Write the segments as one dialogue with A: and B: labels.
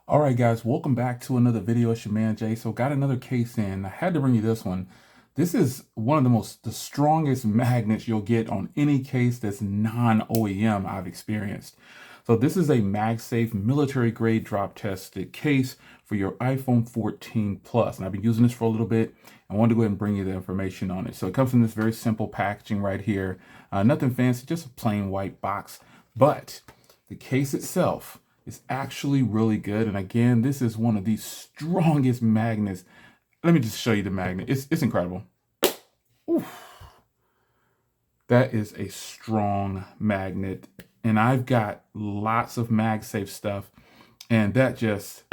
A: All right, guys, welcome back to another video. It's your man Jay. So got another case in. I had to bring you this one. This is one of the strongest magnets you'll get on any case that's non-OEM I've experienced. So this is a MagSafe military grade drop tested case for your iPhone 14 Plus. And I've been using this for a little bit. I wanted to go ahead and bring you the information on it. So it comes in this very simple packaging right here. Nothing fancy, just a plain white box. But the case itself is actually really good. And again, this is one of the strongest magnets. Let me just show you the magnet. It's incredible. Oof. That is a strong magnet. And I've got lots of MagSafe stuff, and that just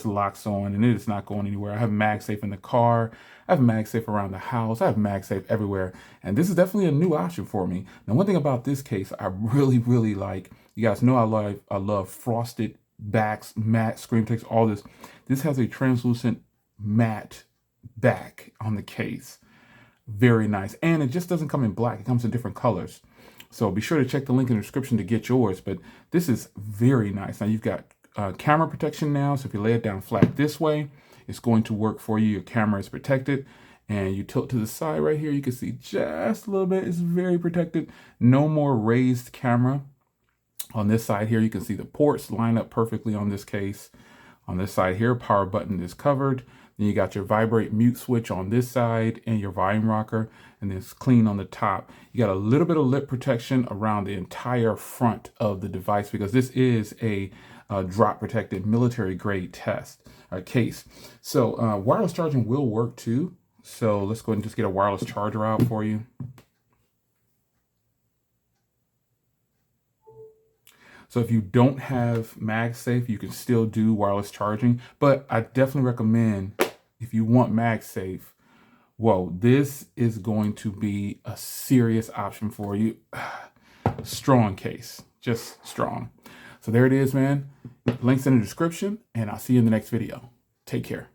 A: locks on and it is not going anywhere. I have MagSafe in the car. I have MagSafe around the house. I have MagSafe everywhere. And this is definitely a new option for me. Now, one thing about this case I really like, you guys know I love frosted backs, matte screen protectors, all this. This has a translucent matte back on the case. Very nice. And it just doesn't come in black. It comes in different colors. So be sure to check the link in the description to get yours. But this is very nice. Now you've got camera protection now. So if you lay it down flat this way, it's going to work for you. Your camera is protected. And you tilt to the side right here, you can see just a little bit. It's very protected. No more raised camera. On this side here, you can see the ports line up perfectly on this case. On this side here, power button is covered. Then you got your vibrate mute switch on this side and your volume rocker, and then it's clean on the top. You got a little bit of lip protection around the entire front of the device because this is a drop protected military grade case. So wireless charging will work too. So let's go ahead and just get a wireless charger out for you. So if you don't have MagSafe, you can still do wireless charging, but I definitely recommend if you want MagSafe, whoa, this is going to be a serious option for you. Strong case, just strong. So there it is, man. Links in the description, and I'll see you in the next video. Take care.